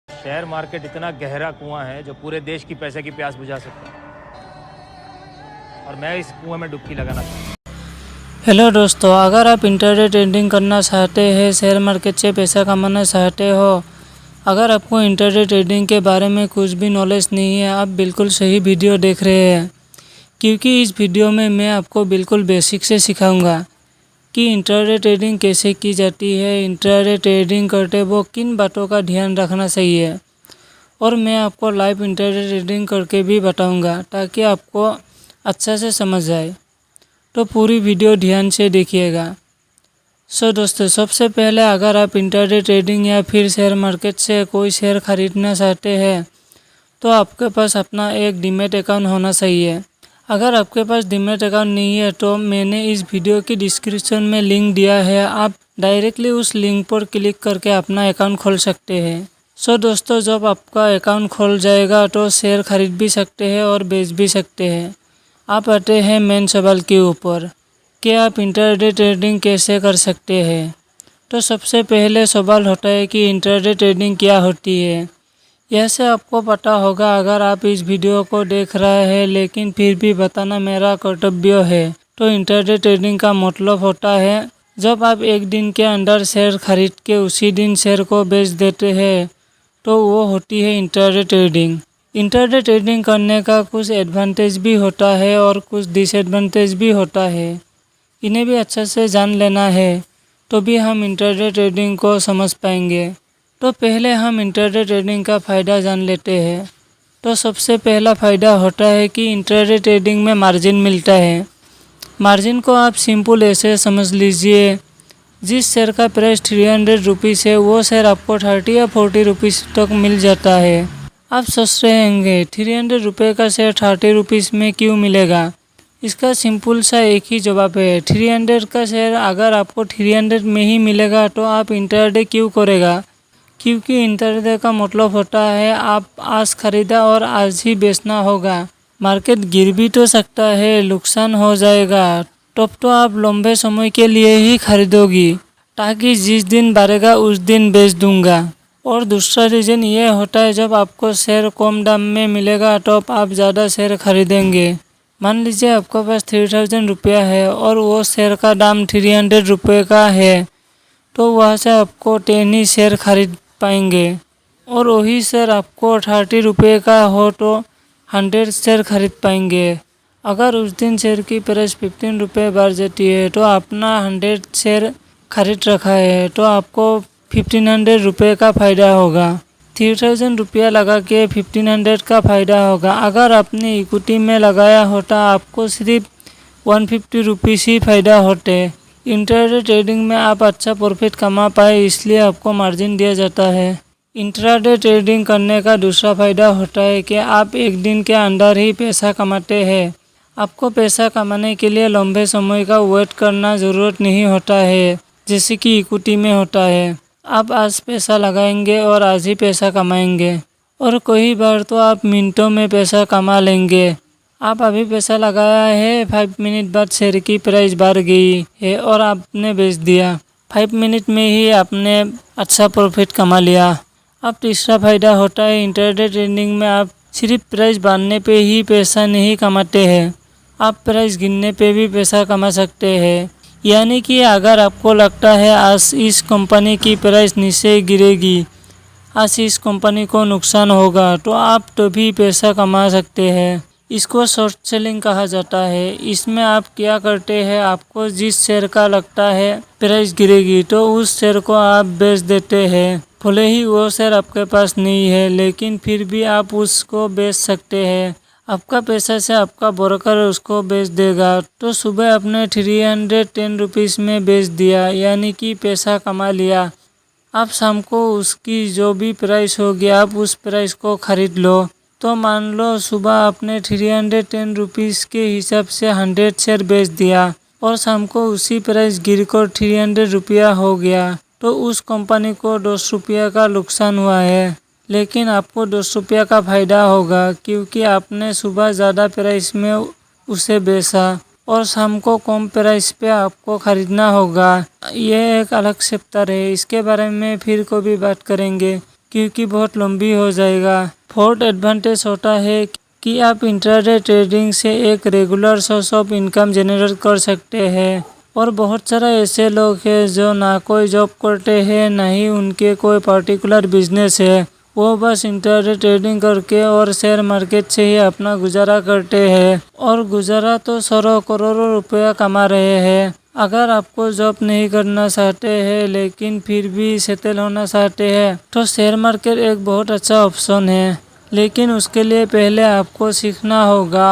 Share market इतना गहरा कुआं है जो पूरे देश की पैसे की प्यास बुझा सकता है और मैं इस कुएं में डुबकी लगाना चाहता हूं। हेलो दोस्तों, अगर आप इंटरडे ट्रेडिंग करना चाहते हैं, शेयर मार्केट से पैसा कमाना चाहते हो, अगर आपको इंटरडे ट्रेडिंग के बारे में कुछ भी नॉलेज नहीं है, आप बिल्कुल सही वीडियो देख रहे हैं। क्योंकि इस वीडियो में मैं आपको बिल्कुल बेसिक से सिखाऊंगा कि इंटरडे ट्रेडिंग कैसे की जाती है, इंटरडे ट्रेडिंग करते वक्त किन बातों का ध्यान रखना चाहिए, और मैं आपको लाइव इंटरडे ट्रेडिंग करके भी बताऊंगा ताकि आपको अच्छा से समझ आए। तो पूरी वीडियो ध्यान से देखिएगा। दोस्तों, सबसे पहले अगर आप इंटरडे ट्रेडिंग या फिर शेयर मार्केट से कोई शेयर खरीदना चाहते हैं तो आपके पास अपना एक डीमैट अकाउंट होना चाहिए। अगर आपके पास डीमैट अकाउंट नहीं है तो मैंने इस वीडियो की डिस्क्रिप्शन में लिंक दिया है, आप डायरेक्टली उस लिंक पर क्लिक करके अपना अकाउंट खोल सकते हैं। दोस्तों, जब आपका अकाउंट खोल जाएगा तो शेयर खरीद भी सकते हैं और बेच भी सकते हैं। आप आते हैं मेन सवाल के ऊपर कि आप इंटरडे ट्रेडिंग कैसे कर सकते हैं। तो सबसे पहले सवाल होता है कि इंटरडे ट्रेडिंग क्या होती है। यह से आपको पता होगा अगर आप इस वीडियो को देख रहे हैं, लेकिन फिर भी बताना मेरा कर्तव्य है। तो इंटरडे ट्रेडिंग का मतलब होता है जब आप एक दिन के अंदर शेयर खरीद के उसी दिन शेयर को बेच देते हैं, तो वो होती है इंटरडे ट्रेडिंग। इंटरडे ट्रेडिंग करने का कुछ एडवांटेज भी होता है और कुछ डिसएडवांटेज भी होता है। इन्हें भी अच्छे से जान लेना है तो भी हम इंटरडे ट्रेडिंग को समझ पाएंगे। तो पहले हम इंटरडे ट्रेडिंग का फ़ायदा जान लेते हैं। तो सबसे पहला फ़ायदा होता है कि इंटरडे ट्रेडिंग में मार्जिन मिलता है। मार्जिन को आप सिंपल ऐसे समझ लीजिए, जिस शेयर का प्राइस 300 रुपीज़ है वो शेयर आपको 30 या 40 रुपीज़ तक मिल जाता है। आप सोच रहे होंगे 300 रुपये का शेयर 30 रुपीज़ में क्यों मिलेगा। इसका सिंपल सा एक ही जवाब है, 300 का शेयर अगर आपको 300 में ही मिलेगा तो आप इंटरडे क्यों करेगा। क्योंकि इंटरडे का मतलब होता है आप आज खरीदा और आज ही बेचना होगा। मार्केट गिर भी तो सकता है, नुकसान हो जाएगा, तब तो आप लंबे समय के लिए ही खरीदोगी ताकि जिस दिन बढ़ेगा उस दिन बेच दूंगा। और दूसरा रीज़न ये होता है जब आपको शेयर कम दाम में मिलेगा तो आप ज़्यादा शेयर खरीदेंगे। मान लीजिए आपके पास 3000 रुपया है और वो शेयर का दाम 300 रुपये का है, तो वहाँ से आपको 10 ही शेयर खरीद पाएंगे। और वही शेयर आपको 30 रुपये का हो तो 100 शेयर खरीद पाएंगे। अगर उस दिन शेयर की प्राइस 15 रुपये बढ़ जाती है तो अपना 100 शेयर खरीद रखा है तो आपको 1500 रुपये का फ़ायदा होगा। 3000 रुपया लगा के 1500 का फ़ायदा होगा। अगर आपने इक्विटी में लगाया होता आपको सिर्फ 150 रुपीज़ ही फ़ायदा होते। इंट्राडे ट्रेडिंग में आप अच्छा प्रॉफिट कमा पाए इसलिए आपको मार्जिन दिया जाता है। इंट्राडे ट्रेडिंग करने का दूसरा फ़ायदा होता है कि आप एक दिन के अंदर ही पैसा कमाते हैं। आपको पैसा कमाने के लिए लंबे समय का वेट करना ज़रूरत नहीं होता है, जैसे कि इक्विटी में होता है। आप आज पैसा लगाएंगे और आज ही पैसा कमाएंगे, और कई बार तो आप मिनटों में पैसा कमा लेंगे। आप अभी पैसा लगाया है, 5 मिनट बाद शेयर की प्राइस बढ़ गई है और आपने बेच दिया। 5 मिनट में ही आपने अच्छा प्रॉफिट कमा लिया। अब तीसरा फ़ायदा होता है इंटरडे ट्रेडिंग में आप सिर्फ प्राइस बढ़ने पे ही पैसा नहीं कमाते हैं, आप प्राइस गिरने पे भी पैसा कमा सकते हैं। यानी कि अगर आपको लगता है आज इस कंपनी की प्राइस नीचे गिरेगी, आज इस कंपनी को नुकसान होगा, तो आप तो भी पैसा कमा सकते हैं। इसको शॉर्ट सेलिंग कहा जाता है। इसमें आप क्या करते हैं, आपको जिस शेयर का लगता है प्राइस गिरेगी तो उस शेयर को आप बेच देते हैं। भले ही वो शेयर आपके पास नहीं है, लेकिन फिर भी आप उसको बेच सकते हैं। आपका पैसा से आपका ब्रोकर उसको बेच देगा। तो सुबह आपने 310 रुपीज़ में बेच दिया, यानी कि पैसा कमा लिया। आप शाम को उसकी जो भी प्राइस होगी आप उस प्राइस को खरीद लो। तो मान लो सुबह आपने 310 रुपीज़ के हिसाब से 100 शेयर बेच दिया और शाम को उसी प्राइस गिर कर 300 रुपया हो गया, तो उस कंपनी को 10 रुपया का नुकसान हुआ है। लेकिन आपको 10 रुपया का फ़ायदा होगा क्योंकि आपने सुबह ज़्यादा प्राइस में उसे बेचा और शाम को कम प्राइस पे आपको ख़रीदना होगा। ये एक अलग चैप्टर है, इसके बारे में फिर कभी बात करेंगे। क्योंकि बहुत लंबी हो जाएगा। फोर्थ एडवांटेज होता है कि आप इंट्राडे ट्रेडिंग से एक regular source of income generate कर सकते हैं। और बहुत सारा ऐसे लोग हैं जो ना कोई जॉब करते हैं, ना ही उनके कोई पर्टिकुलर बिजनेस है, वो बस इंट्राडे ट्रेडिंग करके और शेयर मार्केट से ही अपना गुजारा करते हैं, और गुजारा तो सौ करोड़ों रुपया कमा रहे हैं। अगर आपको जॉब नहीं करना चाहते हैं लेकिन फिर भी सेटल होना चाहते हैं तो शेयर मार्केट एक बहुत अच्छा ऑप्शन है, लेकिन उसके लिए पहले आपको सीखना होगा।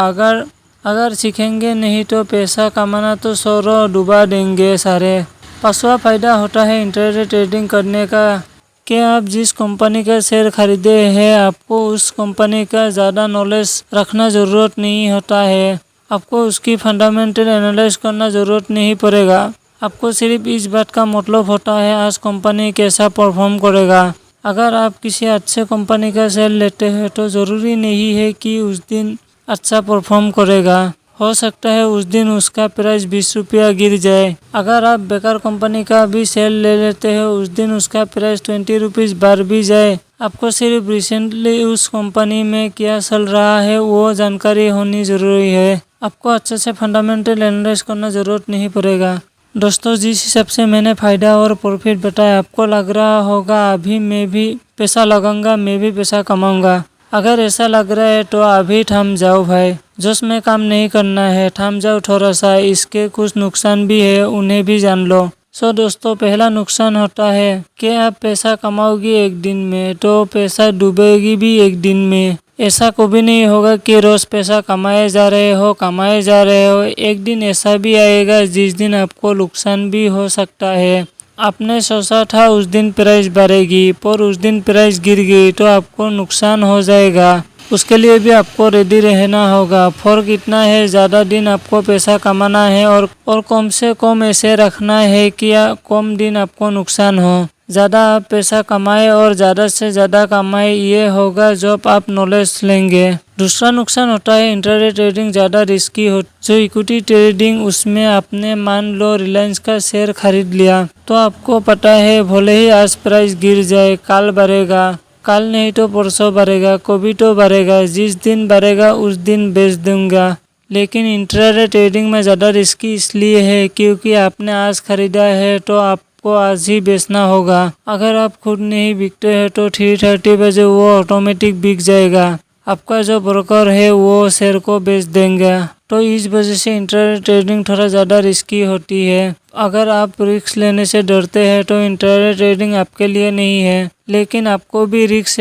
अगर सीखेंगे नहीं तो पैसा कमाना तो सौरों डुबा देंगे सारे। पांचवा फायदा होता है इंट्राडे ट्रेडिंग करने का कि आप जिस कंपनी का शेयर खरीदे हैं आपको उस कंपनी का ज़्यादा नॉलेज रखना ज़रूरत नहीं होता है। आपको उसकी फंडामेंटल एनालाइज करना ज़रूरत नहीं पड़ेगा। आपको सिर्फ इस बात का मतलब होता है आज कंपनी कैसा परफॉर्म करेगा। अगर आप किसी अच्छे कंपनी का शेयर लेते हैं तो ज़रूरी नहीं है कि उस दिन अच्छा परफॉर्म करेगा। हो सकता है उस दिन उसका प्राइस 20 रुपया गिर जाए। अगर आप बेकार कंपनी का भी शेयर ले लेते हैं उस दिन उसका प्राइस 20 रुपीज़ बढ़ भी जाए। आपको सिर्फ रिसेंटली उस कंपनी में क्या चल रहा है वो जानकारी होनी ज़रूरी है। आपको अच्छे से फंडामेंटल एनालाइज करना ज़रूरत नहीं पड़ेगा। दोस्तों, जिस हिसाब से मैंने फ़ायदा और प्रॉफिट बताया आपको लग रहा होगा अभी मैं भी पैसा लगाऊंगा, मैं भी पैसा कमाऊंगा। अगर ऐसा लग रहा है तो अभी थम जाओ भाई, जोश में काम नहीं करना है, थम जाओ थोड़ा सा। इसके कुछ नुकसान भी है, उन्हें भी जान लो। दोस्तों, पहला नुकसान होता है कि आप पैसा कमाओगी एक दिन में तो पैसा डूबेगी भी एक दिन में। ऐसा कभी नहीं होगा कि रोज पैसा कमाए जा रहे हो। एक दिन ऐसा भी आएगा जिस दिन आपको नुकसान भी हो सकता है। आपने सोचा था उस दिन प्राइस बढ़ेगी पर उस दिन प्राइस गिर गई तो आपको नुकसान हो जाएगा। उसके लिए भी आपको रेडी रहना होगा। फर्क इतना है, ज़्यादा दिन आपको पैसा कमाना है और कम से कम ऐसे रखना है कि कम दिन आपको नुकसान हो। ज़्यादा आप पैसा कमाए और ज़्यादा से ज़्यादा कमाए, ये होगा जब आप नॉलेज लेंगे। दूसरा नुकसान होता है इंट्राडे ट्रेडिंग ज़्यादा रिस्की हो। जो इक्विटी ट्रेडिंग उसमें आपने मान लो रिलायंस का शेयर खरीद लिया तो आपको पता है भले ही आज प्राइस गिर जाए कल बढ़ेगा, कल नहीं तो परसों बढ़ेगा, कभी तो बढ़ेगा, जिस दिन बढ़ेगा उस दिन बेच दूंगा। लेकिन इंट्राडे ट्रेडिंग में ज़्यादा रिस्की इसलिए है क्योंकि आपने आज खरीदा है तो आपको आज ही बेचना होगा। अगर आप खुद नहीं बिकते हैं तो 3:30 बजे वो ऑटोमेटिक बिक जाएगा। आपका जो ब्रोकर है वो शेयर को बेच देंगे। तो इस वजह से इंट्राडे ट्रेडिंग थोड़ा ज़्यादा रिस्की होती है। अगर आप रिस्क लेने से डरते हैं तो इंट्राडे ट्रेडिंग आपके लिए नहीं है। लेकिन आपको भी रिस्क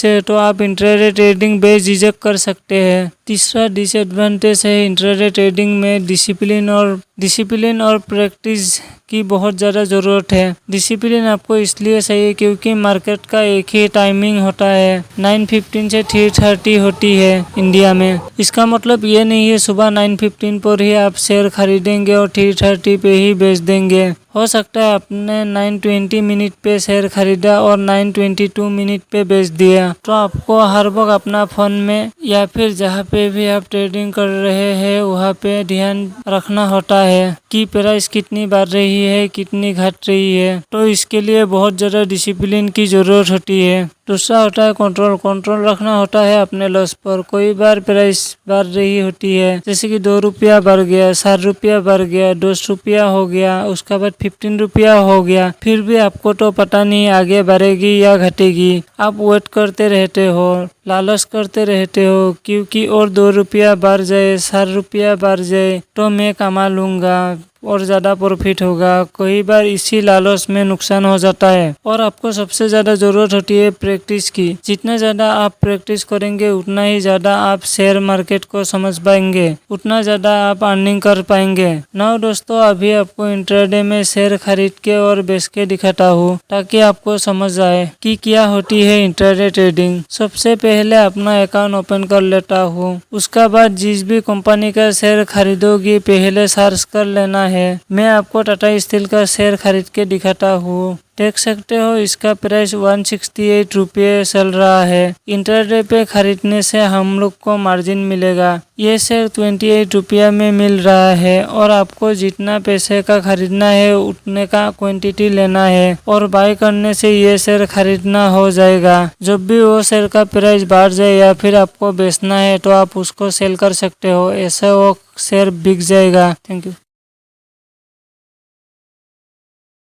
है तो आप इंट्राडे ट्रेडिंग बेझिझक कर सकते हैं। तीसरा डिसएडवांटेज है इंट्राडे ट्रेडिंग में डिसिप्लिन और प्रैक्टिस की बहुत ज़्यादा ज़रूरत है। डिसिप्लिन आपको इसलिए चाहिए क्योंकि मार्केट का एक ही टाइमिंग होता है, 9:15 से 3:30 होती है इंडिया में। इसका मतलब ये नहीं है सुबह 9:15 पर ही आप शेयर खरीदेंगे और 3:30 पे ही बेच देंगे। हो सकता है आपने 9:20 मिनट पे शेयर खरीदा और 9:22 मिनट पे बेच दिया। तो आपको हर वक्त अपना फोन में या फिर जहाँ पे भी आप ट्रेडिंग कर रहे हैं वहाँ पे ध्यान रखना होता है कि प्राइस कितनी बढ़ रही है, कितनी घट रही है। तो इसके लिए बहुत ज़्यादा डिसिप्लिन की ज़रूरत होती है। दूसरा होता है कंट्रोल रखना होता है अपने लॉस पर। कोई बार प्राइस बढ़ रही होती है, जैसे कि 2 रुपया बढ़ गया, 7 रुपया बढ़ गया, 10 रुपया हो गया, उसके बाद 15 रुपया हो गया, फिर भी आपको तो पता नहीं आगे बढ़ेगी या घटेगी। आप वेट करते रहते हो, लालच करते रहते हो क्योंकि और 2 रुपया बढ़ जाए, 7 रुपया बढ़ जाए तो मैं कमा लूँगा और ज़्यादा प्रॉफिट होगा। कई बार इसी लालच में नुकसान हो जाता है। और आपको सबसे ज़्यादा ज़रूरत होती है प्रैक्टिस की। जितना ज़्यादा आप प्रैक्टिस करेंगे उतना ही ज़्यादा आप शेयर मार्केट को समझ पाएंगे, उतना ज़्यादा आप अर्निंग कर पाएंगे। नाउ दोस्तों, अभी आपको इंट्राडे में शेयर खरीद के और बेच के दिखाता हूँ ताकि आपको समझ आए कि क्या होती है इंट्राडे ट्रेडिंग। सबसे पहले अपना अकाउंट ओपन कर लेता हूँ। उसका बाद जिस भी कंपनी का शेयर खरीदोगी पहले सर्च कर लेना है। मैं आपको टाटा स्टील का शेयर खरीद के दिखाता हूँ। देख सकते हो इसका प्राइस 168 रुपये चल रहा है। इंटरडे पे खरीदने से हम लोग को मार्जिन मिलेगा। ये शेयर 28 रुपया में मिल रहा है और आपको जितना पैसे का खरीदना है उतने का क्वांटिटी लेना है और बाय करने से ये शेयर खरीदना हो जाएगा। जब भी वो शेयर का प्राइस बढ़ जाए या फिर आपको बेचना है तो आप उसको सेल कर सकते हो, ऐसे वो शेयर बिक जाएगा। Thank you.